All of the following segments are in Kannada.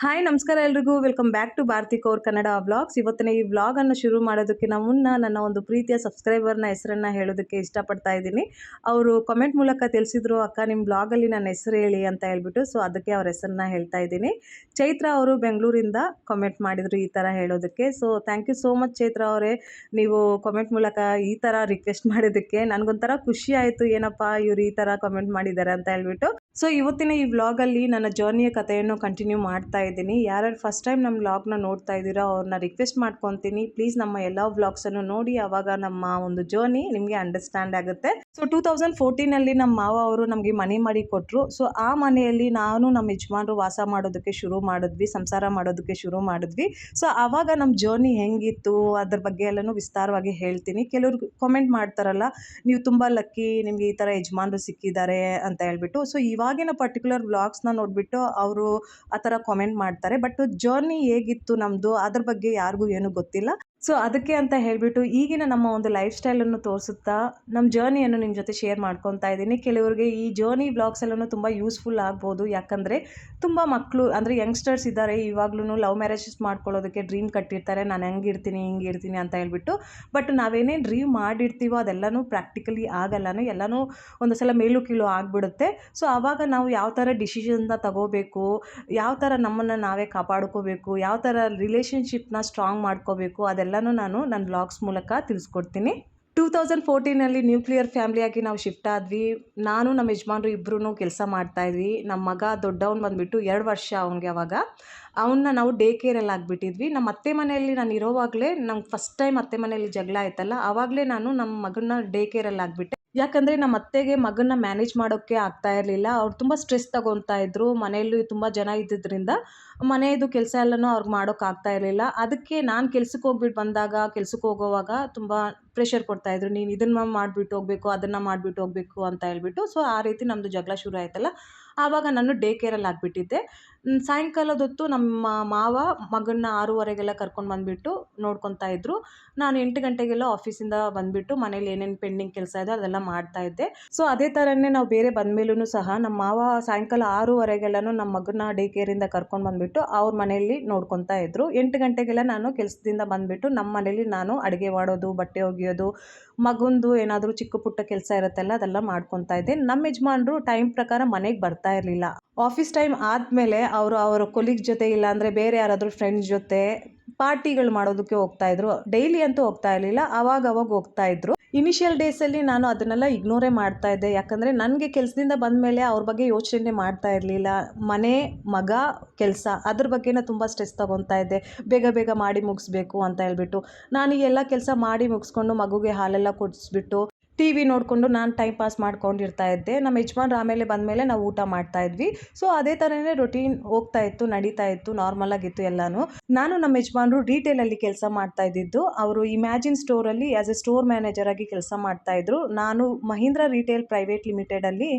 ಹಾಯ್ ನಮಸ್ಕಾರ ಎಲ್ರಿಗೂ welcome back to Bharti Kaur Kannada vlogs. ಇವತ್ತಿನ ಈ ವ್ಲಾಗನ್ನು ಶುರು ಮಾಡೋದಕ್ಕಿಂತ ಮುನ್ನ ನನ್ನ ಒಂದು ಪ್ರೀತಿಯ ಸಬ್ಸ್ಕ್ರೈಬರ್ನ ಹೆಸರನ್ನು ಹೇಳೋದಕ್ಕೆ ಇಷ್ಟಪಡ್ತಾ ಇದ್ದೀನಿ. ಅವರು ಕಮೆಂಟ್ ಮೂಲಕ ತಿಳಿಸಿದ್ರು, ಅಕ್ಕ ನಿಮ್ಮ ಬ್ಲಾಗಲ್ಲಿ ನನ್ನ ಹೆಸರು ಹೇಳಿ ಅಂತ ಹೇಳ್ಬಿಟ್ಟು. ಸೊ ಅದಕ್ಕೆ ಅವ್ರ ಹೆಸರನ್ನ ಹೇಳ್ತಾ ಇದ್ದೀನಿ. ಚೈತ್ರ ಅವರು ಬೆಂಗಳೂರಿಂದ ಕಮೆಂಟ್ ಮಾಡಿದರು ಈ ಥರ ಹೇಳೋದಕ್ಕೆ. So thank you so much Chaitra ಅವರೇ, ನೀವು ಕಮೆಂಟ್ ಮೂಲಕ ಈ ಥರ ರಿಕ್ವೆಸ್ಟ್ ಮಾಡಿದ್ದಕ್ಕೆ ನನಗೊಂಥರ ಖುಷಿ ಆಯಿತು. ಏನಪ್ಪ ಇವ್ರು ಈ ಥರ ಕಮೆಂಟ್ ಮಾಡಿದ್ದಾರೆ ಅಂತ ಹೇಳ್ಬಿಟ್ಟು. ಸೊ ಇವತ್ತಿನ ಈ ವ್ಲಾಗಲ್ಲಿ ನನ್ನ ಜರ್ನಿಯ ಕಥೆಯನ್ನು ಕಂಟಿನ್ಯೂ ಮಾಡ್ತಾ ಇದ್ದೀನಿ. ಯಾರ್ಯಾರು ಫಸ್ಟ್ ಟೈಮ್ ನಮ್ಮ ವ್ಲಾಗ್ನ ನೋಡ್ತಾ ಇದ್ದೀರೋ ಅವ್ರನ್ನ ರಿಕ್ವೆಸ್ಟ್ ಮಾಡ್ಕೊತೀನಿ, ಪ್ಲೀಸ್ ನಮ್ಮ ಎಲ್ಲ ವ್ಲಾಗ್ಸನ್ನು ನೋಡಿ, ಆವಾಗ ನಮ್ಮ ಒಂದು ಜರ್ನಿ ನಿಮಗೆ ಅಂಡರ್ಸ್ಟ್ಯಾಂಡ್ ಆಗುತ್ತೆ. ಸೊ 2014 ನಮ್ಮ ಮಾವ ಅವರು ನಮಗೆ ಮನೆ ಮಾಡಿ ಕೊಟ್ಟರು. ಸೊ ಆ ಮನೆಯಲ್ಲಿ ನಾನು ನಮ್ಮ ಯಜಮಾನರು ವಾಸ ಮಾಡೋದಕ್ಕೆ ಶುರು ಮಾಡಿದ್ವಿ, ಸಂಸಾರ ಮಾಡೋದಕ್ಕೆ ಶುರು ಮಾಡಿದ್ವಿ. ಸೊ ಆವಾಗ ನಮ್ಮ ಜರ್ನಿ ಹೆಂಗಿತ್ತು ಅದ್ರ ಬಗ್ಗೆ ಎಲ್ಲನೂ ವಿಸ್ತಾರವಾಗಿ ಹೇಳ್ತೀನಿ. ಕೆಲವರು ಕಾಮೆಂಟ್ ಮಾಡ್ತಾರಲ್ಲ, ನೀವು ತುಂಬ ಲಕ್ಕಿ, ನಿಮಗೆ ಈ ಥರ ಯಜಮಾನರು ಸಿಕ್ಕಿದ್ದಾರೆ ಅಂತ ಹೇಳ್ಬಿಟ್ಟು. ಸೊ ಇವಾಗಿನ ಪರ್ಟಿಕ್ಯುಲರ್ ವ್ಲಾಗ್ಸ್ನ ನೋಡಿಬಿಟ್ಟು ಅವರು ಆ ಥರ ಕಾಮೆಂಟ್ ಮಾಡ್ತಾರೆ. ಬಟ್ ಜರ್ನಿ ಹೇಗಿತ್ತು ನಮ್ಮದು ಅದ್ರ ಬಗ್ಗೆ ಯಾರಿಗೂ ಏನೂ ಗೊತ್ತಿಲ್ಲ. ಸೊ ಅದಕ್ಕೆ ಅಂತ ಹೇಳಿಬಿಟ್ಟು ಈಗಿನ ನಮ್ಮ ಒಂದು ಲೈಫ್ ಸ್ಟೈಲನ್ನು ತೋರಿಸುತ್ತಾ ನಮ್ಮ ಜರ್ನಿಯನ್ನು ನಿಮ್ಮ ಜೊತೆ ಶೇರ್ ಮಾಡ್ಕೊತಾ ಇದ್ದೀನಿ. ಕೆಲವರಿಗೆ ಈ ಜರ್ನಿ ವ್ಲಾಗ್ಸ್ ಎಲ್ಲನೂ ತುಂಬ ಯೂಸ್ಫುಲ್ ಆಗ್ಬೋದು. ಯಾಕಂದರೆ ತುಂಬ ಮಕ್ಕಳು ಅಂದರೆ ಯಂಗ್ಸ್ಟರ್ಸ್ ಇದ್ದಾರೆ, ಇವಾಗ್ಲೂ ಲವ್ ಮ್ಯಾರೇಜಸ್ ಮಾಡ್ಕೊಳ್ಳೋದಕ್ಕೆ ಡ್ರೀಮ್ ಕಟ್ಟಿರ್ತಾರೆ, ನಾನು ಹೆಂಗಿರ್ತೀನಿ ಹಿಂಗಿರ್ತೀನಿ ಅಂತ ಹೇಳ್ಬಿಟ್ಟು. ಬಟ್ ನಾವೇನೇ ಡ್ರೀಮ್ ಮಾಡಿರ್ತೀವೋ ಅದೆಲ್ಲನೂ ಪ್ರಾಕ್ಟಿಕಲಿ ಆಗಲ್ಲನೂ, ಎಲ್ಲನೂ ಒಂದು ಸಲ ಮೇಲು ಕೀಳು ಆಗಿಬಿಡುತ್ತೆ. ಸೊ ಆವಾಗ ನಾವು ಯಾವ ಥರ ಡಿಸಿಷನ್ನ ತಗೋಬೇಕು, ಯಾವ ಥರ ನಮ್ಮನ್ನು ನಾವೇ ಕಾಪಾಡ್ಕೋಬೇಕು, ಯಾವ ಥರ ರಿಲೇಷನ್ಶಿಪ್ನ ಸ್ಟ್ರಾಂಗ್ ಮಾಡ್ಕೋಬೇಕು, ಅದೆಲ್ಲನೂ ನಾನು ನನ್ನ ವ್ಲಾಗ್ಸ್ ಮೂಲಕ ತಿಳಿಸ್ಕೊಡ್ತೀನಿ. 2014 ನ್ಯೂಕ್ಲಿಯರ್ ಫ್ಯಾಮಿಲಿಯಾಗಿ ನಾವು ಶಿಫ್ಟ್ ಆದ್ವಿ. ನಾನು ನಮ್ಮ ಯಜಮಾನ್ರು ಇಬ್ಬರೂ ಕೆಲಸ ಮಾಡ್ತಾಯಿದ್ವಿ. ನಮ್ಮ ಮಗ ದೊಡ್ಡವನು ಬಂದುಬಿಟ್ಟು 2 ವರ್ಷ ಅವನಿಗೆ. ಅವಾಗ ಅವನ್ನ ನಾವು ಡೇ ಕೇರಲ್ಲಿ ಆಗಿಬಿಟ್ಟಿದ್ವಿ. ನಮ್ಮ ಅತ್ತೆ ಮನೆಯಲ್ಲಿ ನಾನು ಇರೋವಾಗಲೇ ನಂಗೆ ಫಸ್ಟ್ ಟೈಮ್ ಅತ್ತೆ ಮನೆಯಲ್ಲಿ ಜಗಳ ಆಯ್ತಲ್ಲ, ಆವಾಗಲೇ ನಾನು ನಮ್ಮ ಮಗನ ಡೇ ಕೇರಲ್ಲಿ ಆಗಿಬಿಟ್ಟೆ. ಯಾಕಂದರೆ ನಮ್ಮ ಅತ್ತೆಗೆ ಮಗನ್ನ ಮ್ಯಾನೇಜ್ ಮಾಡೋಕ್ಕೆ ಆಗ್ತಾ ಇರಲಿಲ್ಲ. ಅವ್ರು ತುಂಬ ಸ್ಟ್ರೆಸ್ ತಗೊತಾ ಇದ್ರು. ಮನೆಯಲ್ಲಿ ತುಂಬ ಜನ ಇದ್ದಿದ್ದರಿಂದ ಮನೆಯದು ಕೆಲಸ ಎಲ್ಲನೂ ಅವ್ರಿಗೆ ಮಾಡೋಕ್ಕಾಗ್ತಾ ಇರಲಿಲ್ಲ. ಅದಕ್ಕೆ ನಾನು ಕೆಲ್ಸಕ್ಕೆ ಹೋಗ್ಬಿಟ್ಟು ಬಂದಾಗ, ಕೆಲ್ಸಕ್ಕೆ ಹೋಗೋವಾಗ ತುಂಬ ಪ್ರೆಷರ್ ಕೊಡ್ತಾಯಿದ್ರು, ನೀನು ಇದನ್ನು ಮಾಡಿಬಿಟ್ಟು ಹೋಗಬೇಕು, ಅದನ್ನು ಮಾಡಿಬಿಟ್ಟು ಹೋಗಬೇಕು ಅಂತ ಹೇಳ್ಬಿಟ್ಟು. ಸೊ ಆ ರೀತಿ ನಮ್ಮದು ಜಗಳ ಶುರು ಆಯ್ತಲ್ಲ, ಆವಾಗ ನಾನು ಡೇ ಕೇರಲ್ಲಿ ಆಗಿಬಿಟ್ಟಿದ್ದೆ. ಸಾಯಂಕಾಲದ ಹೊತ್ತು ನಮ್ಮ ಮಾವ ಮಗನ್ನ 6:30ಗೆಲ್ಲ ಕರ್ಕೊಂಡು ಬಂದುಬಿಟ್ಟು ನೋಡ್ಕೊತಾ ಇದ್ದರು. ನಾನು 8 ಗಂಟೆಗೆಲ್ಲ ಆಫೀಸಿಂದ ಬಂದುಬಿಟ್ಟು ಮನೇಲಿ ಏನೇನು ಪೆಂಡಿಂಗ್ ಕೆಲಸ ಇದೆ ಅದೆಲ್ಲ ಮಾಡ್ತಾಯಿದ್ದೆ. ಸೊ ಅದೇ ಥರನೇ ನಾವು ಬೇರೆ ಬಂದಮೇಲೂ ಸಹ ನಮ್ಮ ಮಾವ ಸಾಯಂಕಾಲ 6:30ಗೆಲ್ಲನೂ ನಮ್ಮ ಮಗನ್ನ ಡೇ ಕೇರಿಂದ ಕರ್ಕೊಂಡು ಬಂದುಬಿಟ್ಟು ಅವ್ರ ಮನೆಯಲ್ಲಿ ನೋಡ್ಕೊತಾ ಇದ್ದರು. 8 ಗಂಟೆಗೆಲ್ಲ ನಾನು ಕೆಲಸದಿಂದ ಬಂದುಬಿಟ್ಟು ನಮ್ಮ ಮನೇಲಿ ನಾನು ಅಡುಗೆ ಮಾಡೋದು, ಬಟ್ಟೆ ಒಗೆಯೋದು, ಮಗುಂದು ಏನಾದರೂ ಚಿಕ್ಕ ಪುಟ್ಟ ಕೆಲಸ ಇರುತ್ತಲ್ಲ ಅದೆಲ್ಲ ಮಾಡ್ಕೊತಾ ಇದ್ದೆ. ನಮ್ಮ ಯಜಮಾನ್ರು ಟೈಮ್ ಪ್ರಕಾರ ಮನೆಗೆ ಬರ್ತಾ ಇರಲಿಲ್ಲ. ಆಫೀಸ್ ಟೈಮ್ ಆದಮೇಲೆ ಅವರ ಕೊಲೀಗ್ ಜೊತೆ ಇಲ್ಲಾಂದರೆ ಬೇರೆ ಯಾರಾದರೂ ಫ್ರೆಂಡ್ಸ್ ಜೊತೆ ಪಾರ್ಟಿಗಳು ಮಾಡೋದಕ್ಕೆ ಹೋಗ್ತಾಯಿದ್ರು. ಡೈಲಿ ಅಂತೂ ಹೋಗ್ತಾ ಇರಲಿಲ್ಲ, ಅವಾಗ ಹೋಗ್ತಾ ಇದ್ರು. ಇನಿಷಿಯಲ್ ಡೇಸಲ್ಲಿ ನಾನು ಅದನ್ನೆಲ್ಲ ಇಗ್ನೋರೇ ಮಾಡ್ತಾ ಇದ್ದೆ. ಯಾಕಂದರೆ ನನಗೆ ಕೆಲಸದಿಂದ ಬಂದ ಮೇಲೆ ಅವ್ರ ಬಗ್ಗೆ ಯೋಚನೆ ಮಾಡ್ತಾ ಇರಲಿಲ್ಲ. ಮನೆ, ಮಗ, ಕೆಲಸ ಅದ್ರ ಬಗ್ಗೆನೇ ತುಂಬ ಸ್ಟ್ರೆಸ್ ತೊಗೊತಾ ಇದ್ದೆ. ಬೇಗ ಮಾಡಿ ಮುಗಿಸ್ಬೇಕು ಅಂತ ಹೇಳ್ಬಿಟ್ಟು ನಾನು ಈ ಎಲ್ಲ ಕೆಲಸ ಮಾಡಿ ಮುಗಿಸ್ಕೊಂಡು ಮಗುಗೆ ಹಾಲೆಲ್ಲ ಕೊಡಿಸ್ಬಿಟ್ಟು TV ನೋಡಿಕೊಂಡು ನಾನು ಟೈಮ್ ಪಾಸ್ ಮಾಡ್ಕೊಂಡಿರ್ತಾ ಇದ್ದೆ. ನಮ್ಮ ಯಜಮಾನ್ರು ಆಮೇಲೆ ಬಂದಮೇಲೆ ನಾವು ಊಟ ಮಾಡ್ತಾಯಿದ್ವಿ. ಸೊ ಅದೇ ಥರನೇ ರೊಟೀನ್ ಹೋಗ್ತಾ ಇತ್ತು, ನಡೀತಾ ಇತ್ತು, ನಾರ್ಮಲ್ ಆಗಿತ್ತು ಎಲ್ಲನೂ. ನಾನು ನಮ್ಮ ಯಜಮಾನ್ರು ರಿಟೇಲಲ್ಲಿ ಕೆಲಸ ಮಾಡ್ತಾ ಇದ್ದಿದ್ದು. ಅವರು ಇಮ್ಯಾಜಿನ್ ಸ್ಟೋರಲ್ಲಿ ಆ್ಯಸ್ ಎ ಸ್ಟೋರ್ ಮ್ಯಾನೇಜರ್ ಆಗಿ ಕೆಲಸ ಮಾಡ್ತಾಯಿದ್ರು. ನಾನು ಮಹೀಂದ್ರ ರಿಟೇಲ್ ಪ್ರೈವೇಟ್ ಲಿಮಿಟೆಡಲ್ಲಿ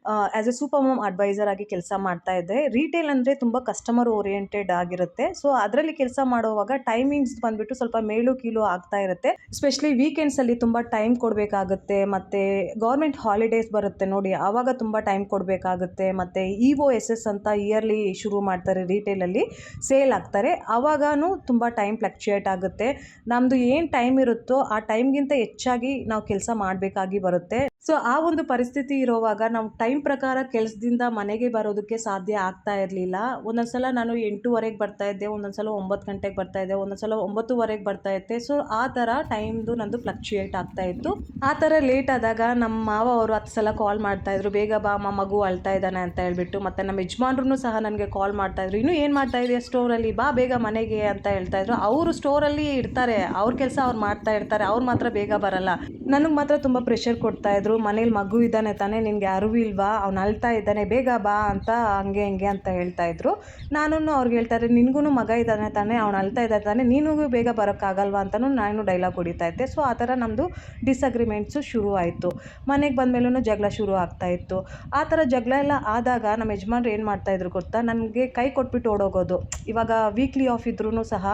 as a super mom advisor ಆಗಿ ಕೆಲಸ ಮಾಡ್ತಾಯಿದ್ದೆ. ರಿಟೇಲ್ ಅಂದರೆ ತುಂಬ ಕಸ್ಟಮರ್ ಓರಿಯೆಂಟೆಡ್ ಆಗಿರುತ್ತೆ. ಸೊ ಅದರಲ್ಲಿ ಕೆಲಸ ಮಾಡುವಾಗ ಟೈಮಿಂಗ್ಸ್ ಬಂದುಬಿಟ್ಟು ಸ್ವಲ್ಪ ಮೇಲು ಕೀಳು ಆಗ್ತಾ ಇರುತ್ತೆ. ಎಸ್ಪೆಷಲಿ ವೀಕೆಂಡ್ಸಲ್ಲಿ ತುಂಬ ಟೈಮ್ ಕೊಡಬೇಕಾಗುತ್ತೆ. ಮತ್ತು ಗೌರ್ಮೆಂಟ್ ಹಾಲಿಡೇಸ್ ಬರುತ್ತೆ ನೋಡಿ, ಆವಾಗ ತುಂಬ ಟೈಮ್ ಕೊಡಬೇಕಾಗುತ್ತೆ. ಮತ್ತು EOSS ಅಂತ ಇಯರ್ಲಿ ಶುರು ಮಾಡ್ತಾರೆ, ರಿಟೇಲಲ್ಲಿ ಸೇಲ್ ಆಗ್ತಾರೆ. ಆವಾಗೂ ತುಂಬ ಟೈಮ್ ಫ್ಲಕ್ಚುಯೇಟ್ ಆಗುತ್ತೆ. ನಮ್ಮದು ಏನು ಟೈಮ್ ಇರುತ್ತೋ ಆ ಟೈಮ್ಗಿಂತ ಹೆಚ್ಚಾಗಿ ನಾವು ಕೆಲಸ ಮಾಡಬೇಕಾಗಿ ಬರುತ್ತೆ. ಸೊ ಆ ಒಂದು ಪರಿಸ್ಥಿತಿ ಇರೋವಾಗ ನಾವು ಟೈಮ್ ಪ್ರಕಾರ ಕೆಲಸದಿಂದ ಮನೆಗೆ ಬರೋದಕ್ಕೆ ಸಾಧ್ಯ ಆಗ್ತಾ ಇರಲಿಲ್ಲ. ಒಂದೊಂದು ಸಲ ನಾನು 8:30ಗೆ ಬರ್ತಾಯಿದ್ದೆ, ಒಂದೊಂದು ಸಲ 9 ಗಂಟೆಗೆ ಬರ್ತಾಯಿದ್ದೆ, ಒಂದೊಂದು ಸಲ 9:15ಗೆ ಬರ್ತಾಯಿದ್ದೆ. ಸೊ ಆ ಥರ ಟೈಮ್ದು ನಂದು ಫ್ಲಕ್ಚುಯೇಟ್ ಆಗ್ತಾಯಿತ್ತು. ಆ ಥರ ಲೇಟ್ ಆದಾಗ ನಮ್ಮ ಮಾವ ಅವರು 10 ಸಲ ಕಾಲ್ ಮಾಡ್ತಾಯಿದ್ರು, ಬೇಗ ಬಾ ಅಮ್ಮ, ಮಗು ಅಳ್ತಾ ಇದ್ದಾನೆ ಅಂತ ಹೇಳ್ಬಿಟ್ಟು. ಮತ್ತು ನಮ್ಮ ಯಜಮಾನ್ರು ಸಹ ನನಗೆ ಕಾಲ್ ಮಾಡ್ತಾಯಿದ್ರು, ಇನ್ನೂ ಏನು ಮಾಡ್ತಾಯಿದ್ದೀಯ ಸ್ಟೋರಲ್ಲಿ, ಬಾ ಬೇಗ ಮನೆಗೆ ಅಂತ ಹೇಳ್ತಾಯಿದ್ರು. ಅವರು ಸ್ಟೋರಲ್ಲಿ ಇರ್ತಾರೆ, ಅವ್ರ ಕೆಲಸ ಅವ್ರು ಮಾಡ್ತಾ ಇರ್ತಾರೆ, ಅವ್ರು ಮಾತ್ರ ಬೇಗ ಬರಲ್ಲ. ನನಗೆ ಮಾತ್ರ ತುಂಬ ಪ್ರೆಷರ್ ಕೊಡ್ತಾಯಿದ್ರು, ಮನೇಲಿ ಮಗು ಇದ್ದಾನೆ ತಾನೇ, ನಿನಗೆ ಅರಿವು ಇಲ್ವಾ, ಅವ್ನು ಅಳ್ತಾ ಇದ್ದಾನೆ, ಬೇಗ ಬಾ ಅಂತ ಹಂಗೆ ಹಿಂಗೆ ಅಂತ ಹೇಳ್ತಾಯಿದ್ರು. ನಾನು ಅವ್ರಿಗೆ ಹೇಳ್ತಾರೆ, ನಿನಗೂ ಮಗ ಇದ್ದಾನೆ ತಾನೇ, ಅವ್ನು ಅಳ್ತಾ ಇದ್ದಾನೆ ತಾನೇ, ನೀನು ಬೇಗ ಬರೋಕ್ಕಾಗಲ್ವಾ ಅಂತಲೂ ನಾನು ಡೈಲಾಗ್ ಹೊಡಿತಾ ಇದ್ದೆ. ಸೊ ಆ ಥರ ನಮ್ಮದು ಡಿಸಗ್ರಿಮೆಂಟ್ಸು ಶುರು ಆಯಿತು. ಮನೆಗೆ ಬಂದಮೇಲೂ ಜಗಳ ಶುರು ಆಗ್ತಾಯಿತ್ತು. ಆ ಥರ ಜಗಳ ಎಲ್ಲ ಆದಾಗ ನಮ್ಮ ಯಜಮಾನ್ರು ಏನು ಮಾಡ್ತಾಯಿದ್ರು ಗೊತ್ತಾ, ನನಗೆ ಕೈ ಕೊಟ್ಬಿಟ್ಟು ಓಡೋಗೋದು. ಇವಾಗ ವೀಕ್ಲಿ ಆಫ್ ಇದ್ರೂ ಸಹ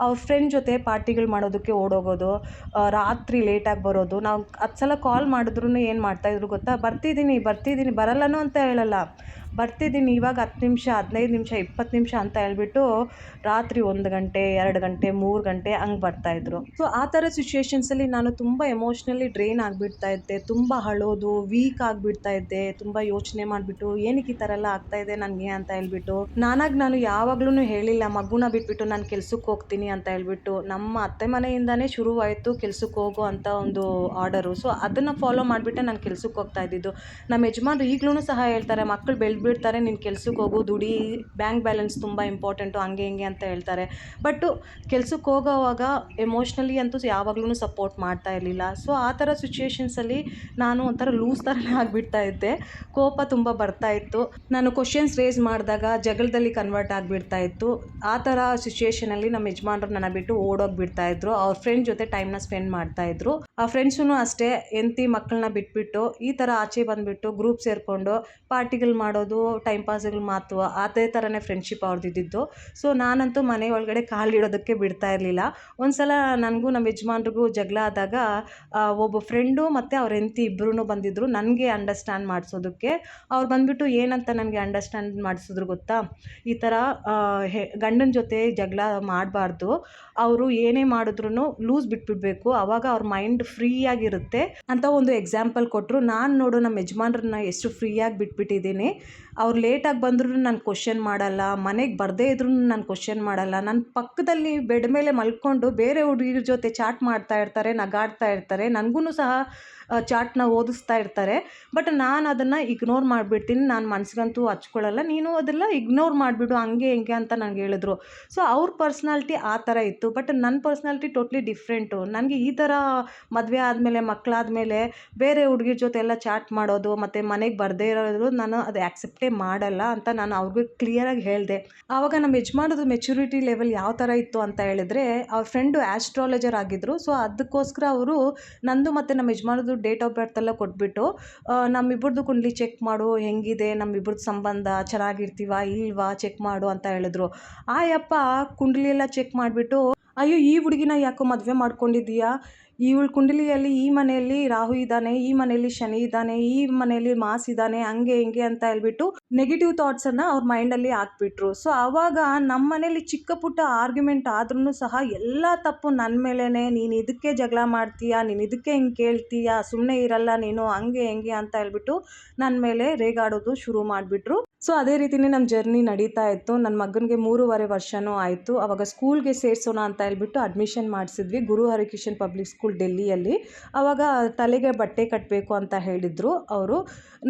ಅವ್ರ ಫ್ರೆಂಡ್ ಜೊತೆ ಪಾರ್ಟಿಗಳು ಮಾಡೋದಕ್ಕೆ ಓಡೋಗೋದು, ರಾತ್ರಿ ಲೇಟಾಗಿ ಬರೋದು. ನಾವು 10 ಸಲ ಕಾಲ್ ಮಾಡಿದ್ರೂ ಏನು ಮಾಡ್ತಾಯಿದ್ರು ಗೊತ್ತಾ, ಬರ್ತಿದ್ದೀನಿ ಬರಲ್ಲನೂ ಅಂತ ಹೇಳಲ್ಲ, ಬರ್ತಿದ್ದೀನಿ ಇವಾಗ 10 ನಿಮಿಷ 15 ನಿಮಿಷ 20 ನಿಮಿಷ ಅಂತ ಹೇಳ್ಬಿಟ್ಟು ರಾತ್ರಿ 1 ಗಂಟೆ 2 ಗಂಟೆ 3 ಗಂಟೆ ಹಂಗೆ ಬರ್ತಾಯಿದ್ರು. ಸೊ ಆ ಥರ ಸಿಚುವೇಶನ್ಸಲ್ಲಿ ನಾನು ತುಂಬ ಎಮೋಷ್ನಲಿ ಡ್ರೈನ್ ಆಗಿಬಿಡ್ತಾ ಇದ್ದೆ. ತುಂಬ ಅಳೋದು, ವೀಕ್ ಆಗಿಬಿಡ್ತಾ ಇದ್ದೆ. ತುಂಬ ಯೋಚನೆ ಮಾಡಿಬಿಟ್ಟು ಏನಕ್ಕೆ ಈ ಥರ ಎಲ್ಲ ಆಗ್ತಾಯಿದೆ ನನಗೆ ಅಂತ ಹೇಳ್ಬಿಟ್ಟು ನಾನು ಯಾವಾಗ್ಲೂ ಹೇಳಿಲ್ಲ ಮಗುನ ಬಿಟ್ಬಿಟ್ಟು ನಾನು ಕೆಲ್ಸಕ್ಕೆ ಹೋಗ್ತೀನಿ ಅಂತ ಹೇಳ್ಬಿಟ್ಟು. ನಮ್ಮ ಅತ್ತೆ ಮನೆಯಿಂದನೇ ಶುರುವಾಯಿತು ಕೆಲ್ಸಕ್ಕೆ ಹೋಗು ಅಂತ ಒಂದು ಆರ್ಡರು. ಸೊ ಅದನ್ನು ಫಾಲೋ ಮಾಡಿಬಿಟ್ಟೆ ನಾನು ಕೆಲ್ಸಕ್ಕೆ ಹೋಗ್ತಾ ಇದ್ದಿದ್ದು. ನಮ್ಮ ಯಜಮಾನ್ರು ಈಗಲೂ ಸಹ ಹೇಳ್ತಾರೆ, ಮಕ್ಕಳು ಬೆಳೆದ್ಬಿಡ್ತಾರೆ, ನೀನು ಕೆಲ್ಸಕ್ಕೆ ಹೋಗು, ದುಡಿ, ಬ್ಯಾಂಕ್ ಬ್ಯಾಲೆನ್ಸ್ ತುಂಬ ಇಂಪಾರ್ಟೆಂಟು, ಹಂಗೆ ಹಿಂಗೆ ಅಂತ ಹೇಳ್ತಾರೆ. ಬಟ್ಟು ಕೆಲ್ಸಕ್ಕೆ ಹೋಗೋವಾಗ ಎಮೋಷ್ನಲಿ ಅಂತೂ ಯಾವಾಗ್ಲೂ ಸಪೋರ್ಟ್ ಮಾಡ್ತಾ ಇರಲಿಲ್ಲ. ಸೊ ಆ ಥರ ಸಿಚುವೇಶನ್ಸಲ್ಲಿ ನಾನು ಒಂಥರ ಲೂಸ್ ಥರನೇ ಆಗಿಬಿಡ್ತಾ ಇದ್ದೆ. ಕೋಪ ತುಂಬ ಬರ್ತಾ ಇತ್ತು. ನಾನು ಕ್ವಶನ್ಸ್ ರೇಸ್ ಮಾಡಿದಾಗ ಜಗಳದಲ್ಲಿ ಕನ್ವರ್ಟ್ ಆಗಿಬಿಡ್ತಾ ಇತ್ತು. ಆ ಥರ ಸಿಚುವೇಷನಲ್ಲಿ ನಮ್ಮ ಯಜಮಾನ್ರು ನನ್ನ ಬಿಟ್ಟು ಓಡೋಗಿಬಿಡ್ತಾಯಿದ್ರು. ಅವ್ರ ಫ್ರೆಂಡ್ ಜೊತೆ ಟೈಮ್ನ ಸ್ಪೆಂಡ್ ಮಾಡ್ತಾಯಿದ್ರು. ಆ ಫ್ರೆಂಡ್ಸೂ ಅಷ್ಟೇ ಹೆಂಡತಿ ಮಕ್ಕಳನ್ನ ಬಿಟ್ಬಿಟ್ಟು ಈ ಥರ ಆಚೆ ಬಂದುಬಿಟ್ಟು ಗ್ರೂಪ್ ಸೇರಿಕೊಂಡು ಪಾರ್ಟಿಗಳು ಮಾಡೋದು, ಟೈಮ್ ಪಾಸ್ಗಳು ಮಾತು, ಅದೇ ಥರನೇ ಫ್ರೆಂಡ್ಶಿಪ್ ಅವ್ರದ್ದಿದ್ದು. ಸೊ ನಾನಂತೂ ಮನೆ ಒಳಗಡೆ ಕಾಲಿಡೋದಕ್ಕೆ ಬಿಡ್ತಾ ಇರಲಿಲ್ಲ. ಒಂದು ಸಲ ನನಗೂ ನಮ್ಮ ಯಜಮಾನ್ರಿಗೂ ಜಗಳ ಆದಾಗ ಒಬ್ಬ ಫ್ರೆಂಡು ಮತ್ತು ಅವ್ರ ಹೆಂಡತಿ ಇಬ್ಬರೂ ಬಂದಿದ್ದರು ನನಗೆ ಅಂಡರ್ಸ್ಟ್ಯಾಂಡ್ ಮಾಡಿಸೋದಕ್ಕೆ. ಅವ್ರು ಬಂದುಬಿಟ್ಟು ಏನಂತ ನನಗೆ ಅಂಡರ್ಸ್ಟ್ಯಾಂಡ್ ಮಾಡಿಸಿದ್ರು ಗೊತ್ತಾ, ಈ ಥರ ಗಂಡನ ಜೊತೆ ಜಗಳ ಮಾಡಬಾರ್ದು, ಅವರು ಏನೇ ಮಾಡಿದ್ರು ಲೂಸ್ ಬಿಟ್ಬಿಡಬೇಕು, ಆವಾಗ ಅವ್ರ ಮೈಂಡ್ ಫ್ರೀಯಾಗಿರುತ್ತೆ ಅಂತ ಒಂದು ಎಕ್ಸಾಂಪಲ್ ಕೊಟ್ಟರು. ನಾನು ನೋಡು ನಮ್ಮ ಯಜಮಾನ್ರನ್ನ ಎಷ್ಟು ಫ್ರೀಯಾಗಿ ಬಿಟ್ಬಿಟ್ಟಿದ್ದೀನಿ. ಅವ್ರು ಲೇಟಾಗಿ ಬಂದ್ರೂ ನಾನು ಕ್ವಶನ್ ಮಾಡಲ್ಲ, ಮನೆಗೆ ಬರದೇ ಇದ್ರೂ ನಾನು ಕ್ವಶನ್ ಮಾಡಲ್ಲ. ನನ್ನ ಪಕ್ಕದಲ್ಲಿ ಬೆಡ್ ಮೇಲೆ ಮಲ್ಕೊಂಡು ಬೇರೆ ಹುಡುಗಿರ ಜೊತೆ ಚಾಟ್ ಮಾಡ್ತಾ ಇರ್ತಾರೆ, ನಗಾಡ್ತಾ ಇರ್ತಾರೆ, ನನಗೂ ಸಹ ಚಾಟ್ನ ಓದಿಸ್ತಾ ಇರ್ತಾರೆ. ಬಟ್ ನಾನು ಅದನ್ನು ಇಗ್ನೋರ್ ಮಾಡಿಬಿಡ್ತೀನಿ. ನಾನು ಮನ್ಸಿಗಂತೂ ಹಚ್ಕೊಳ್ಳಲ್ಲ, ನೀನು ಅದೆಲ್ಲ ಇಗ್ನೋರ್ ಮಾಡಿಬಿಡು ಹಂಗೆ ಹಿಂಗೆ ಅಂತ ನನಗೆ ಹೇಳಿದ್ರು. ಸೊ ಅವ್ರ ಪರ್ಸ್ನಾಲಿಟಿ ಆ ಥರ ಇತ್ತು. ಬಟ್ ನನ್ನ ಪರ್ಸ್ನಾಲಿಟಿ ಟೋಟ್ಲಿ ಡಿಫ್ರೆಂಟು. ನನಗೆ ಈ ಥರ ಮದುವೆ ಆದಮೇಲೆ ಮಕ್ಕಳಾದಮೇಲೆ ಬೇರೆ ಹುಡುಗಿರ ಜೊತೆ ಎಲ್ಲ ಚಾಟ್ ಮಾಡೋದು ಮತ್ತು ಮನೆಗೆ ಬರದೇ ಇರೋದು ನಾನು ಅದು ಆ್ಯಕ್ಸೆಪ್ಟೇ ಮಾಡಲ್ಲ ಅಂತ ನಾನು ಅವ್ರಿಗೆ ಕ್ಲಿಯರಾಗಿ ಹೇಳಿದೆ. ಆವಾಗ ನಮ್ಮ ಯಜಮಾನದು ಮೆಚುರಿಟಿ ಲೆವೆಲ್ ಯಾವ ಥರ ಇತ್ತು ಅಂತ ಹೇಳಿದ್ರೆ, ಅವ್ರ ಫ್ರೆಂಡು ಆಸ್ಟ್ರಾಲಜರ್ ಆಗಿದ್ದರು. ಸೊ ಅದಕ್ಕೋಸ್ಕರ ಅವರು ನಂದು ಮತ್ತು ನಮ್ಮ ಯಜಮಾನದು ಡೇಟ್ ಆಫ್ ಬರ್ತ್ ಎಲ್ಲ ಕೊಟ್ಬಿಟ್ಟು ನಮ್ಮಿಬ್ಬರದು ಕುಂಡಲಿ ಚೆಕ್ ಮಾಡು, ಹೆಂಗಿದೆ ನಮ್ಮಿಬ್ಬರದ್ದು ಸಂಬಂಧ, ಚೆನ್ನಾಗಿರ್ತೀವಾ ಇಲ್ವಾ ಚೆಕ್ ಮಾಡು ಅಂತ ಹೇಳಿದ್ರು. ಆ ಯಪ್ಪ ಕುಂಡಲಿ ಎಲ್ಲ ಚೆಕ್ ಮಾಡಿಬಿಟ್ಟು, ಅಯ್ಯೋ ಈ ಹುಡುಗಿನ ಯಾಕೋ ಮದುವೆ ಮಾಡ್ಕೊಂಡಿದ್ದೀಯಾ, ಇವಳ ಕುಂಡಲಿಯಲ್ಲಿ ಈ ಮನೆಯಲ್ಲಿ ರಾಹು ಇದ್ದಾನೆ, ಈ ಮನೆಯಲ್ಲಿ ಶನಿ ಇದ್ದಾನೆ, ಈ ಮನೆಯಲ್ಲಿ ಮಾಸ್ ಇದ್ದಾನೆ, ಹಂಗೆ ಹಿಂಗೆ ಅಂತ ಹೇಳ್ಬಿಟ್ಟು ನೆಗೆಟಿವ್ ಥಾಟ್ಸನ್ನು ಅವ್ರ ಮೈಂಡಲ್ಲಿ ಹಾಕ್ಬಿಟ್ರು. ಸೊ ಆವಾಗ ನಮ್ಮ ಮನೇಲಿ ಚಿಕ್ಕ ಪುಟ್ಟ ಆರ್ಗ್ಯುಮೆಂಟ್ ಆದ್ರೂ ಸಹ ಎಲ್ಲ ತಪ್ಪು ನನ್ನ ಮೇಲೇ, ನೀನು ಇದಕ್ಕೆ ಜಗಳ ಮಾಡ್ತೀಯಾ, ನೀನು ಇದಕ್ಕೆ ಹಿಂಗೆ ಕೇಳ್ತೀಯಾ, ಸುಮ್ಮನೆ ಇರಲ್ಲ ನೀನು, ಹಂಗೆ ಹೆಂಗೆ ಅಂತ ಹೇಳ್ಬಿಟ್ಟು ನನ್ನ ಮೇಲೆ ರೇಗಾಡೋದು ಶುರು ಮಾಡಿಬಿಟ್ರು. ಸೊ ಅದೇ ರೀತಿಯೇ ನಮ್ಮ ಜರ್ನಿ ನಡೀತಾ ಇತ್ತು. ನನ್ನ ಮಗನಿಗೆ 3.5 ವರ್ಷವೂ ಆಯಿತು. ಆವಾಗ ಸ್ಕೂಲ್ಗೆ ಸೇರಿಸೋಣ ಅಂತ ಹೇಳ್ಬಿಟ್ಟು ಅಡ್ಮಿಷನ್ ಮಾಡಿಸಿದ್ವಿ ಗುರು ಹರಿಕಿಶನ್ ಪಬ್ಲಿಕ್ ಸ್ಕೂಲ್ ಡೆಲ್ಲಿಯಲ್ಲಿ. ಆವಾಗ ತಲೆಗೆ ಬಟ್ಟೆ ಕಟ್ಟಬೇಕು ಅಂತ ಹೇಳಿದರು ಅವರು.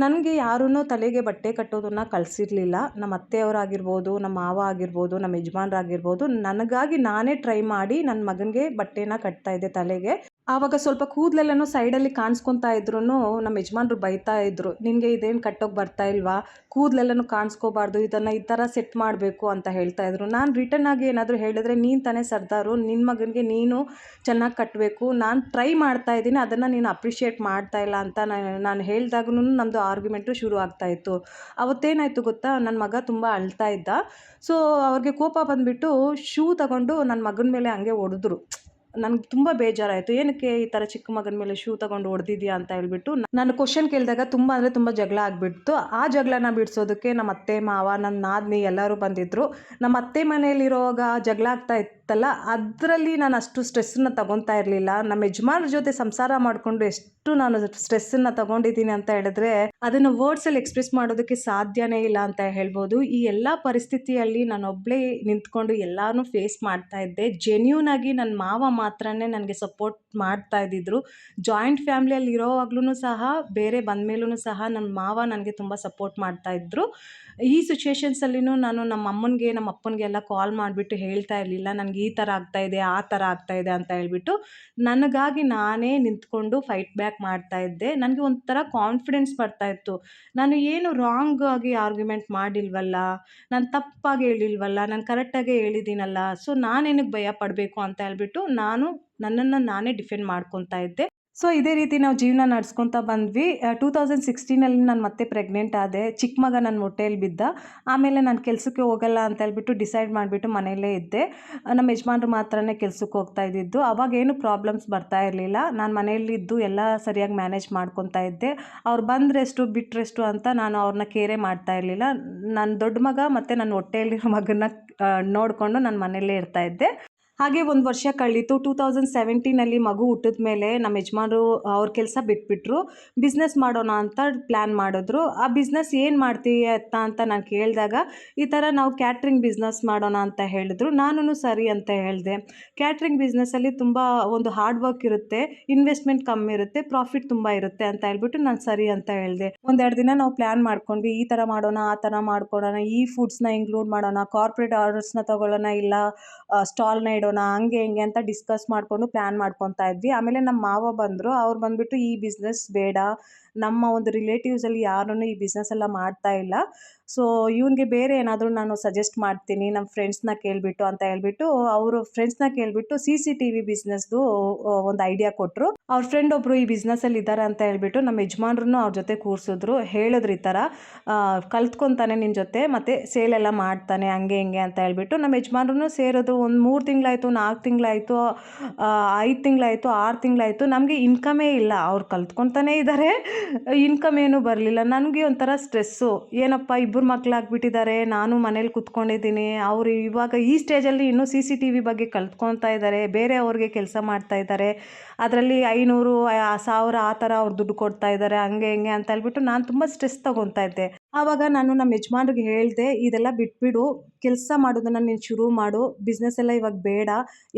ನನಗೆ ಯಾರೂ ತಲೆಗೆ ಬಟ್ಟೆ ಕಟ್ಟೋದನ್ನು ಕಲಿಸಿರಲಿಲ್ಲ. ನಮ್ಮ ಅತ್ತೆಯವರಾಗಿರ್ಬೋದು, ನಮ್ಮ ಮಾವ ಆಗಿರ್ಬೋದು, ನಮ್ಮ ಯಜಮಾನ್ರಾಗಿರ್ಬೋದು, ನನಗಾಗಿ ನಾನೇ ಟ್ರೈ ಮಾಡಿ ನನ್ನ ಮಗನಿಗೆ ಬಟ್ಟೆನ ಕಟ್ತಾಯಿದ್ದೆ ತಲೆಗೆ. ಆವಾಗ ಸ್ವಲ್ಪ ಕೂದಲೆಲ್ಲನೂ ಸೈಡಲ್ಲಿ ಕಾಣಿಸ್ಕೊತಾ ಇದ್ರೂ ನಮ್ಮ ಯಜಮಾನ್ರು ಬೈತಾ ಇದ್ದರು, ನಿನಗೆ ಇದೇನು ಕಟ್ಟೋಕೆ ಬರ್ತಾ ಇಲ್ವಾ, ಕೂದಲೆಲ್ಲನೂ ಕಾಣಿಸ್ಕೋಬಾರ್ದು, ಇದನ್ನು ಈ ಥರ ಸೆಟ್ ಮಾಡಬೇಕು ಅಂತ ಹೇಳ್ತಾಯಿದ್ರು. ನಾನು ರಿಟರ್ನ್ ಆಗಿ ಏನಾದರೂ ಹೇಳಿದ್ರೆ, ನೀನು ತಾನೇ ಸರ್ದಾರು, ನಿನ್ನ ಮಗನಿಗೆ ನೀನು ಚೆನ್ನಾಗಿ ಕಟ್ಟಬೇಕು, ನಾನು ಟ್ರೈ ಮಾಡ್ತಾ ಇದ್ದೀನಿ, ಅದನ್ನು ನೀನು ಅಪ್ರಿಷಿಯೇಟ್ ಮಾಡ್ತಾ ಇಲ್ಲ ಅಂತ ನಾನು ಹೇಳಿದಾಗೂ ನಮ್ಮದು ಆರ್ಗ್ಯುಮೆಂಟು ಶುರು ಆಗ್ತಾಯಿತ್ತು. ಅವತ್ತೇನಾಯಿತು ಗೊತ್ತಾ, ನನ್ನ ಮಗ ತುಂಬ ಅಳ್ತಾ ಇದ್ದ. ಸೊ ಅವ್ರಿಗೆ ಕೋಪ ಬಂದುಬಿಟ್ಟು ಶೂ ತಗೊಂಡು ನನ್ನ ಮಗನ ಮೇಲೆ ಹಂಗೆ ಹೊಡೆದ್ರು. ನನಗೆ ತುಂಬ ಬೇಜಾರಾಯಿತು, ಏನಕ್ಕೆ ಈ ಥರ ಚಿಕ್ಕ ಮಗನ ಮೇಲೆ ಶೂ ತಗೊಂಡು ಹೊಡೆದಿದ್ಯಾ ಅಂತ ಹೇಳ್ಬಿಟ್ಟು ನಾನು ಕ್ವಶನ್ ಕೇಳಿದಾಗ ತುಂಬ ಅಂದರೆ ತುಂಬ ಜಗಳ ಆಗಿಬಿಡ್ತು. ಆ ಜಗಳನ ಬಿಡಿಸೋದಕ್ಕೆ ನಮ್ಮ ಅತ್ತೆ ಮಾವ ನನ್ನ ನಾದಿನಿ ಎಲ್ಲರೂ ಬಂದಿದ್ದರು. ನಮ್ಮ ಅತ್ತೆ ಮನೆಯಲ್ಲಿರೋವಾಗ ಜಗಳ ಆಗ್ತಾ ಇತ್ತಲ್ಲ, ಅದರಲ್ಲಿ ನಾನು ಅಷ್ಟು ಸ್ಟ್ರೆಸ್ಸನ್ನು ತಗೊತಾ ಇರಲಿಲ್ಲ. ನಮ್ಮ ಯಜಮಾನ್ರ ಜೊತೆ ಸಂಸಾರ ಮಾಡಿಕೊಂಡು ಎಷ್ಟು ನಾನು ಸ್ಟ್ರೆಸ್ಸನ್ನು ತಗೊಂಡಿದ್ದೀನಿ ಅಂತ ಹೇಳಿದ್ರೆ ಅದನ್ನು ವರ್ಡ್ಸಲ್ಲಿ ಎಕ್ಸ್ಪ್ರೆಸ್ ಮಾಡೋದಕ್ಕೆ ಸಾಧ್ಯನೇ ಇಲ್ಲ ಅಂತ ಹೇಳ್ಬೋದು. ಈ ಎಲ್ಲ ಪರಿಸ್ಥಿತಿಯಲ್ಲಿ ನಾನೊಬ್ಬಳೇ ನಿಂತ್ಕೊಂಡು ಎಲ್ಲನೂ ಫೇಸ್ ಮಾಡ್ತಾ ಇದ್ದೆ. ಜೆನ್ಯೂನ್ ಆಗಿ ನನ್ನ ಮಾವ ಮಾತ್ರನೇ ನನಗೆ ಸಪೋರ್ಟ್ ಮಾಡ್ತಾ ಇದ್ದಿದ್ರು. ಜಾಯಿಂಟ್ ಫ್ಯಾಮಿಲಿಯಲ್ಲಿ ಇರೋವಾಗ್ಲೂ ಸಹ, ಬೇರೆ ಬಂದಮೇಲೂ ಸಹ ನನ್ನ ಮಾವ ನನಗೆ ತುಂಬ ಸಪೋರ್ಟ್ ಮಾಡ್ತಾಯಿದ್ರು. ಈ ಸಿಚುವೇಶನ್ಸಲ್ಲಿನೂ ನಾನು ನಮ್ಮ ಅಮ್ಮನಿಗೆ ನಮ್ಮ ಅಪ್ಪನಿಗೆ ಎಲ್ಲ ಕಾಲ್ ಮಾಡಿಬಿಟ್ಟು ಹೇಳ್ತಾ ಇರಲಿಲ್ಲ, ನನಗೆ ಈ ಥರ ಆಗ್ತಾಯಿದೆ ಆ ಥರ ಆಗ್ತಾಯಿದೆ ಅಂತ ಹೇಳ್ಬಿಟ್ಟು. ನನಗಾಗಿ ನಾನೇ ನಿಂತ್ಕೊಂಡು ಫೈಟ್ ಬ್ಯಾಕ್ ಮಾಡ್ತಾಯಿದ್ದೆ. ನನಗೆ ಒಂಥರ ಕಾನ್ಫಿಡೆನ್ಸ್ ಬರ್ತಾಯಿತ್ತು, ನಾನು ಏನು ರಾಂಗ್ ಆಗಿ ಆರ್ಗ್ಯುಮೆಂಟ್ ಮಾಡಿಲ್ವಲ್ಲ, ನಾನು ತಪ್ಪಾಗಿ ಹೇಳಿಲ್ವಲ್ಲ, ನಾನು ಕರೆಕ್ಟಾಗೇ ಹೇಳಿದ್ದೀನಲ್ಲ, ಸೊ ನಾನೇನಕ್ಕೆ ಭಯ ಪಡಬೇಕು ಅಂತ ಹೇಳ್ಬಿಟ್ಟು ನಾನು ನನ್ನನ್ನು ನಾನೇ ಡಿಫೆಂಡ್ ಮಾಡ್ಕೊತಾ ಇದ್ದೆ. ಸೊ ಇದೇ ರೀತಿ ನಾವು ಜೀವನ ನಡೆಸ್ಕೊತಾ ಬಂದ್ವಿ. 2016 ನಾನು ಮತ್ತೆ ಪ್ರೆಗ್ನೆಂಟ್ ಆದೆ. ಚಿಕ್ಕ ಮಗ ನನ್ನ ಹೊಟ್ಟೆಯಲ್ಲಿ ಬಿದ್ದ. ಆಮೇಲೆ ನಾನು ಕೆಲಸಕ್ಕೆ ಹೋಗಲ್ಲ ಅಂತ ಹೇಳ್ಬಿಟ್ಟು ಡಿಸೈಡ್ ಮಾಡಿಬಿಟ್ಟು ಮನೆಯಲ್ಲೇ ಇದ್ದೆ. ನಮ್ಮ ಯಜಮಾನ್ರು ಮಾತ್ರನೇ ಕೆಲ್ಸಕ್ಕೆ ಹೋಗ್ತಾ ಇದ್ದಿದ್ದು. ಅವಾಗೇನು ಪ್ರಾಬ್ಲಮ್ಸ್ ಬರ್ತಾ ಇರಲಿಲ್ಲ. ನಾನು ಮನೆಯಲ್ಲಿದ್ದು ಎಲ್ಲ ಸರಿಯಾಗಿ ಮ್ಯಾನೇಜ್ ಮಾಡ್ಕೊತಾ ಇದ್ದೆ. ಅವ್ರು ಬಂದ್ರೆಷ್ಟು ಬಿಟ್ರೆಷ್ಟು ಅಂತ ನಾನು ಅವ್ರನ್ನ ಕೇರೇ ಮಾಡ್ತಾ ಇರಲಿಲ್ಲ. ನನ್ನ ದೊಡ್ಡ ಮಗ ಮತ್ತು ನನ್ನ ಹೊಟ್ಟೆಯಲ್ಲಿರೋ ಮಗನ ನೋಡಿಕೊಂಡು ನಾನು ಮನೆಯಲ್ಲೇ ಇರ್ತಾ ಇದ್ದೆ. ಹಾಗೆ ಒಂದು ವರ್ಷ ಕಳೀತು. 2017 ಮಗು ಹುಟ್ಟಿದ ಮೇಲೆ ನಮ್ಮ ಯಜಮಾನ್ರು ಅವ್ರ ಕೆಲಸ ಬಿಟ್ಬಿಟ್ರು. ಬಿಸ್ನೆಸ್ ಮಾಡೋಣ ಅಂತ ಪ್ಲ್ಯಾನ್ ಮಾಡಿದ್ರು. ಆ ಬಿಸ್ನೆಸ್ ಏನು ಮಾಡ್ತೀಯ ಅಂತ ನಾನು ಕೇಳಿದಾಗ ಈ ಥರ ನಾವು ಕ್ಯಾಟ್ರಿಂಗ್ ಬಿಸ್ನೆಸ್ ಮಾಡೋಣ ಅಂತ ಹೇಳಿದ್ರು. ನಾನೂ ಸರಿ ಅಂತ ಹೇಳಿದೆ. ಕ್ಯಾಟ್ರಿಂಗ್ ಬಿಸ್ನೆಸ್ಸಲ್ಲಿ ತುಂಬ ಒಂದು ಹಾರ್ಡ್ ವರ್ಕ್ ಇರುತ್ತೆ, ಇನ್ವೆಸ್ಟ್ಮೆಂಟ್ ಕಮ್ಮಿ ಇರುತ್ತೆ, ಪ್ರಾಫಿಟ್ ತುಂಬ ಇರುತ್ತೆ ಅಂತ ಹೇಳ್ಬಿಟ್ಟು ನಾನು ಸರಿ ಅಂತ ಹೇಳಿದೆ. ಒಂದೆರಡು ದಿನ ನಾವು ಪ್ಲ್ಯಾನ್ ಮಾಡ್ಕೊಂಡ್ವಿ. ಈ ಥರ ಮಾಡೋಣ, ಆ ಥರ ಮಾಡ್ಕೊಡೋಣ, ಈ ಫುಡ್ಸ್ನ ಇನ್ಕ್ಲೂಡ್ ಮಾಡೋಣ, ಕಾರ್ಪೊರೇಟ್ ಆರ್ಡರ್ಸ್ನ ತೊಗೊಳ್ಳೋಣ, ಇಲ್ಲ ಸ್ಟಾಲ್ನ ಇಡೋಣ, ಹಂಗೆ ಹಿಂಗೆ ಅಂತ ಡಿಸ್ಕಸ್ ಮಾಡಿಕೊಂಡು ಪ್ಲ್ಯಾನ್ ಮಾಡ್ಕೊತಾ ಇದ್ವಿ. ಆಮೇಲೆ ನಮ್ಮ ಮಾವ ಬಂದರು. ಅವ್ರು ಬಂದುಬಿಟ್ಟು ಈ ಬಿಸ್ನೆಸ್ ಬೇಡ, ನಮ್ಮ ಒಂದು ರಿಲೇಟಿವ್ಸಲ್ಲಿ ಯಾರೂ ಈ ಬಿಸ್ನೆಸ್ ಎಲ್ಲ ಮಾಡ್ತಾ ಇಲ್ಲ, ಸೊ ಇವನಿಗೆ ಬೇರೆ ಏನಾದರೂ ನಾನು ಸಜೆಸ್ಟ್ ಮಾಡ್ತೀನಿ ನಮ್ಮ ಫ್ರೆಂಡ್ಸ್ನ ಕೇಳಿಬಿಟ್ಟು ಅಂತ ಹೇಳ್ಬಿಟ್ಟು ಅವರು ಫ್ರೆಂಡ್ಸ್ನ ಕೇಳಿಬಿಟ್ಟು CCTV ಬಿಸ್ನೆಸ್ದು ಒಂದು ಐಡಿಯಾ ಕೊಟ್ಟರು. ಅವ್ರ ಫ್ರೆಂಡ್ ಒಬ್ಬರು ಈ ಬಿಸ್ನೆಸ್ಸಲ್ಲಿ ಇದ್ದಾರೆ ಅಂತ ಹೇಳ್ಬಿಟ್ಟು ನಮ್ಮ ಯಜಮಾನ್ರೂ ಅವ್ರ ಜೊತೆ ಕೂರಿಸಿದ್ರು. ಹೇಳಿದ್ರು ಈ ಥರ ಕಲ್ತ್ಕೊತಾನೆ ನಿನ್ನ ಜೊತೆ ಮತ್ತು ಸೇಲೆಲ್ಲ ಮಾಡ್ತಾನೆ ಹಂಗೆ ಹಿಂಗೆ ಅಂತ ಹೇಳ್ಬಿಟ್ಟು. ನಮ್ಮ ಯಜಮಾನ್ರೂ ಸೇರಿದ್ರು. ಒಂದು 3 ತಿಂಗಳಾಯಿತು, 4 ತಿಂಗಳಾಯಿತು, 5 ತಿಂಗಳಾಯಿತು, 6 ತಿಂಗಳಾಯಿತು. ನಮಗೆ ಇನ್ಕಮೇ ಇಲ್ಲ. ಅವ್ರು ಕಲ್ತ್ಕೊತಾನೇ ಇದ್ದಾರೆ, ಇನ್ಕಮ್ ಏನೂ ಬರಲಿಲ್ಲ. ನನಗೆ ಒಂಥರ ಸ್ಟ್ರೆಸ್ಸು. ಏನಪ್ಪ ಇಬ್ಬರು ಮಕ್ಕಳಾಗ್ಬಿಟ್ಟಿದ್ದಾರೆ, ನಾನು ಮನೇಲಿ ಕೂತ್ಕೊಂಡಿದ್ದೀನಿ, ಅವರು ಇವಾಗ ಈ ಸ್ಟೇಜಲ್ಲಿ ಇನ್ನೂ CCTV ಬಗ್ಗೆ ಕಲ್ತ್ಕೊತಾ ಇದ್ದಾರೆ, ಬೇರೆ ಅವ್ರಿಗೆ ಕೆಲಸ ಮಾಡ್ತಾ ಇದ್ದಾರೆ, ಅದರಲ್ಲಿ 500 1000 ಆ ಥರ ಅವ್ರು ದುಡ್ಡು ಕೊಡ್ತಾ ಇದ್ದಾರೆ, ಹಂಗೆ ಹಿಂಗೆ ಅಂತ ಹೇಳ್ಬಿಟ್ಟು ನಾನು ತುಂಬ ಸ್ಟ್ರೆಸ್ ತೊಗೊತಾ ಇದ್ದೆ. ಆವಾಗ ನಾನು ನಮ್ಮ ಯಜಮಾನ್ರಿಗೆ ಹೇಳಿದೆ, ಇದೆಲ್ಲ ಬಿಟ್ಬಿಡು, ಕೆಲಸ ಮಾಡೋದನ್ನು ನೀನು ಶುರು ಮಾಡು, ಬಿಸ್ನೆಸ್ ಎಲ್ಲ ಇವಾಗ ಬೇಡ,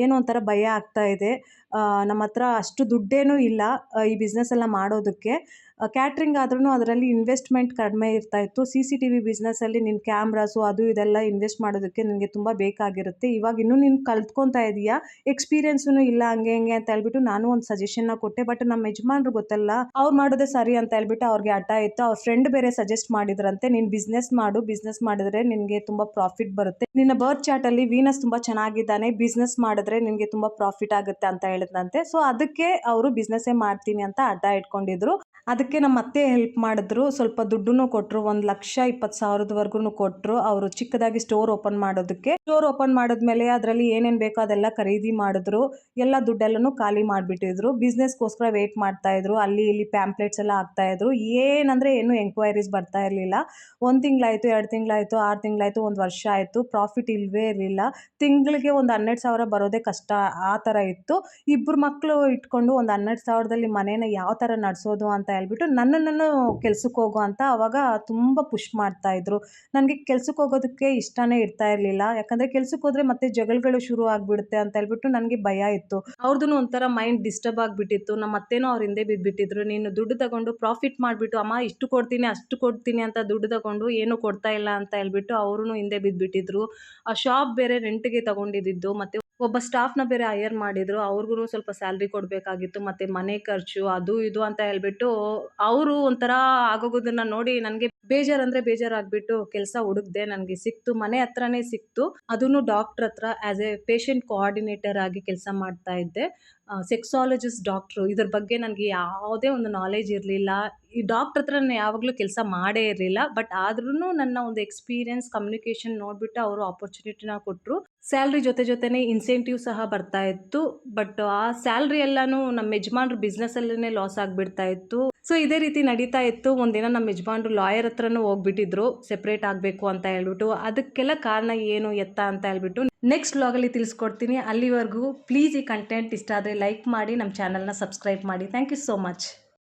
ಏನೋ ಒಂಥರ ಭಯ ಆಗ್ತಾ ಇದೆ, ನಮ್ಮ ಹತ್ರ ಅಷ್ಟು ದುಡ್ಡೇನೂ ಇಲ್ಲ ಈ ಬಿಸ್ನೆಸ್ ಎಲ್ಲ ಮಾಡೋದಕ್ಕೆ. ಕ್ಯಾಟ್ರಿಂಗ್ ಆದ್ರೂ ಅದರಲ್ಲಿ ಇನ್ವೆಸ್ಟ್ಮೆಂಟ್ ಕಡಿಮೆ ಇರ್ತಾಯಿತ್ತು. CCTV ಬಿಸ್ನೆಸ್ಸಲ್ಲಿ ನಿನ್ನ ಕ್ಯಾಮ್ರಾಸು ಅದು ಇದೆಲ್ಲ ಇನ್ವೆಸ್ಟ್ ಮಾಡೋದಕ್ಕೆ ನಿನಗೆ ತುಂಬ ಬೇಕಾಗಿರುತ್ತೆ. ಇವಾಗ ಇನ್ನೂ ನೀನು ಕಲ್ತ್ಕೊತಾ ಇದೀಯಾ, ಎಕ್ಸ್ಪೀರಿಯೆನ್ಸೂ ಇಲ್ಲ, ಹಂಗೆ ಹಿಂಗೆ ಅಂತ ಹೇಳ್ಬಿಟ್ಟು ನಾನು ಒಂದು ಸಜೆಷನ್ನ ಕೊಟ್ಟೆ. ಬಟ್ ನಮ್ಮ ಯಜಮಾನ್ರು ಗೊತ್ತಲ್ಲ, ಅವ್ರು ಮಾಡೋದೇ ಸರಿ ಅಂತ ಹೇಳ್ಬಿಟ್ಟು ಅವ್ರಿಗೆ ಹಠ ಇತ್ತು. ಅವ್ರ ಫ್ರೆಂಡ್ ಬೇರೆ ಸಜೆಸ್ಟ್ ಮಾಡಿದ್ರಂತೆ, ನೀನು ಬಿಸ್ನೆಸ್ ಮಾಡು, ಬಿಸ್ನೆಸ್ ಮಾಡಿದ್ರೆ ನಿನಗೆ ತುಂಬ ಪ್ರಾಫಿಟ್ ಬರುತ್ತೆ, ನಿನ್ನ ಬರ್ತ್ ಚಾರ್ಟಲ್ಲಿ ವೀನಸ್ ತುಂಬ ಚೆನ್ನಾಗಿದ್ದಾನೆ, ಬಿಸ್ನೆಸ್ ಮಾಡಿದ್ರೆ ನಿನಗೆ ತುಂಬ ಪ್ರಾಫಿಟ್ ಆಗುತ್ತೆ ಅಂತ ಹೇಳಿದ್ರಂತೆ. ಸೊ ಅದಕ್ಕೆ ಅವರು ಬಿಸ್ನೆಸ್ಸೇ ಮಾಡ್ತೀನಿ ಅಂತ ಹಠ ಇಟ್ಕೊಂಡಿದ್ರು. ಅದಕ್ಕೆ ನಮ್ಮ ಅತ್ತೆ ಹೆಲ್ಪ್ ಮಾಡಿದ್ರು. ಸ್ವಲ್ಪ ದುಡ್ಡನ್ನು ಕೊಟ್ಟರು, 1,20,000ವರೆಗೂ ಕೊಟ್ಟರು. ಅವರು ಚಿಕ್ಕದಾಗಿ ಸ್ಟೋರ್ ಓಪನ್ ಮಾಡೋದಕ್ಕೆ. ಸ್ಟೋರ್ ಓಪನ್ ಮಾಡಿದ್ಮೇಲೆ ಅದರಲ್ಲಿ ಏನೇನು ಬೇಕೋ ಅದೆಲ್ಲ ಖರೀದಿ ಮಾಡಿದ್ರು. ಎಲ್ಲ ದುಡ್ಡೆಲ್ಲನೂ ಖಾಲಿ ಮಾಡಿಬಿಟ್ಟಿದ್ರು. ಬಿಸ್ನೆಸ್ಗೋಸ್ಕರ ವೆಯ್ಟ್ ಮಾಡ್ತಾಯಿದ್ರು. ಅಲ್ಲಿ ಇಲ್ಲಿ ಪ್ಯಾಂಪ್ಲೆಟ್ಸ್ ಎಲ್ಲ ಹಾಕ್ತಾಯಿದ್ರು. ಏನಂದರೆ ಏನೂ ಎಂಕ್ವೈರೀಸ್ ಬರ್ತಾ ಇರಲಿಲ್ಲ. 1 ತಿಂಗಳಾಯಿತು, 2 ತಿಂಗಳಾಯಿತು, 6 ತಿಂಗಳಾಯಿತು, 1 ವರ್ಷ ಆಯಿತು, ಪ್ರಾಫಿಟ್ ಇಲ್ಲವೇ ಇರಲಿಲ್ಲ. ತಿಂಗಳಿಗೆ ಒಂದು 12,000 ಬರೋದೇ ಕಷ್ಟ, ಆ ಥರ ಇತ್ತು. ಇಬ್ಬರು ಮಕ್ಕಳು ಇಟ್ಕೊಂಡು ಒಂದು 12,000ದಲ್ಲಿ ಮನೇನ ಯಾವ ಥರ ನಡೆಸೋದು ಅಂತ ಹೇಳ್ಬಿಟ್ಟು ನನ್ನನ್ನು ಕೆಲ್ಸಕ್ಕೆ ಹೋಗು ಅಂತ ಅವಾಗ ತುಂಬ ಪುಷ್ ಮಾಡ್ತಾಯಿದ್ರು. ನನಗೆ ಕೆಲ್ಸಕ್ಕೆ ಹೋಗೋದಕ್ಕೆ ಇಷ್ಟನೇ ಇರ್ತಾ ಇರಲಿಲ್ಲ. ಯಾಕಂದರೆ ಕೆಲ್ಸಕ್ಕೆ ಹೋದರೆ ಮತ್ತೆ ಜಗಳಗಳು ಶುರು ಆಗಿಬಿಡುತ್ತೆ ಅಂತ ಹೇಳ್ಬಿಟ್ಟು ನನಗೆ ಭಯ ಇತ್ತು. ಅವ್ರದ್ದು ಒಂಥರ ಮೈಂಡ್ ಡಿಸ್ಟರ್ಬ್ ಆಗಿಬಿಟ್ಟಿತ್ತು. ನಮ್ಮ ಅತ್ತೇನೋ ಅವ್ರ ಹಿಂದೆ ಬಿದ್ದುಬಿಟ್ಟಿದ್ರು. ನೀನು ದುಡ್ಡು ತಗೊಂಡು ಪ್ರಾಫಿಟ್ ಮಾಡಿಬಿಟ್ಟು ಅಮ್ಮ ಇಷ್ಟು ಕೊಡ್ತೀನಿ ಅಷ್ಟು ಕೊಡ್ತೀನಿ ಅಂತ ದುಡ್ಡು ತಗೊಂಡು ಏನೂ ಕೊಡ್ತಾ ಇಲ್ಲ ಅಂತ ಹೇಳ್ಬಿಟ್ಟು ಅವ್ರೂ ಹಿಂದೆ ಬಿದ್ದುಬಿಟ್ಟಿದ್ರು. ಆ ಶಾಪ್ ಬೇರೆ ರೆಂಟ್ಗೆ ತಗೊಂಡಿದ್ದು, ಮತ್ತು ಒಬ್ಬ ಸ್ಟಾಫ್ನ ಬೇರೆ ಹೈಯರ್ ಮಾಡಿದ್ರು. ಅವ್ರಿಗೂ ಸ್ವಲ್ಪ ಸ್ಯಾಲ್ರಿ ಕೊಡಬೇಕಾಗಿತ್ತು, ಮತ್ತು ಮನೆ ಖರ್ಚು ಅದು ಇದು ಅಂತ ಹೇಳ್ಬಿಟ್ಟು ಅವರು ಒಂಥರ ಆಗೋಗೋದನ್ನು ನೋಡಿ ನನಗೆ ಬೇಜಾರಂದರೆ ಬೇಜಾರಾಗ್ಬಿಟ್ಟು ಕೆಲಸ ಹುಡುಕ್ದೆ. ನನಗೆ ಸಿಕ್ತು, ಮನೆ ಹತ್ರನೇ ಸಿಕ್ತು. ಅದೂ ಡಾಕ್ಟ್ರ್ ಹತ್ರ ಆ್ಯಸ್ ಎ ಪೇಷಂಟ್ ಕೋಆರ್ಡಿನೇಟರ್ ಆಗಿ ಕೆಲಸ ಮಾಡ್ತಾ ಇದ್ದೆ. ಸೆಕ್ಸಾಲಜಿಸ್ಟ್ ಡಾಕ್ಟ್ರು, ಇದ್ರ ಬಗ್ಗೆ ನನಗೆ ಯಾವುದೇ ಒಂದು ನಾಲೆಜ್ ಇರಲಿಲ್ಲ. ಈ ಡಾಕ್ಟ್ರ್ ಹತ್ರ ನಾನು ಯಾವಾಗಲೂ ಕೆಲಸ ಮಾಡೇ ಇರಲಿಲ್ಲ. ಬಟ್ ಆದ್ರೂ ನನ್ನ ಒಂದು ಎಕ್ಸ್ಪೀರಿಯನ್ಸ್, ಕಮ್ಯುನಿಕೇಷನ್ ನೋಡಿಬಿಟ್ಟು ಅವರು ಆಪರ್ಚುನಿಟಿನ ಕೊಟ್ಟರು. ಸ್ಯಾಲ್ರಿ ಜೊತೆನೇ ಇನ್ಸೆಂಟಿವ್ ಸಹ ಬರ್ತಾ ಇತ್ತು. ಬಟ್ ಆ ಸ್ಯಾಲ್ರಿ ಎಲ್ಲನೂ ನಮ್ಮ ಯಜಮಾನ್ರು ಬಿಸ್ನೆಸ್ಸಲ್ಲೇ ಲಾಸ್ ಆಗಿಬಿಡ್ತಾ ಇತ್ತು. ಸೊ ಇದೇ ರೀತಿ ನಡೀತಾ ಇತ್ತು. ಒಂದಿನ ನಮ್ಮ ಯಜಮಾನ್ರು ಲಾಯರ್ ಹತ್ರನೂ ಹೋಗ್ಬಿಟ್ಟಿದ್ರು, ಸೆಪ್ರೇಟ್ ಆಗಬೇಕು ಅಂತ ಹೇಳ್ಬಿಟ್ಟು. ಅದಕ್ಕೆಲ್ಲ ಕಾರಣ ಏನು ಎತ್ತ ಅಂತ ಹೇಳ್ಬಿಟ್ಟು ನೆಕ್ಸ್ಟ್ ವ್ಲಾಗಲ್ಲಿ ತಿಳಿಸ್ಕೊಡ್ತೀನಿ. ಅಲ್ಲಿವರೆಗೂ ಪ್ಲೀಸ್ ಈ ಕಂಟೆಂಟ್ ಇಷ್ಟ ಆದರೆ ಲೈಕ್ ಮಾಡಿ, ನಮ್ಮ ಚಾನಲ್ನ ಸಬ್ಸ್ಕ್ರೈಬ್ ಮಾಡಿ. Thank you so much.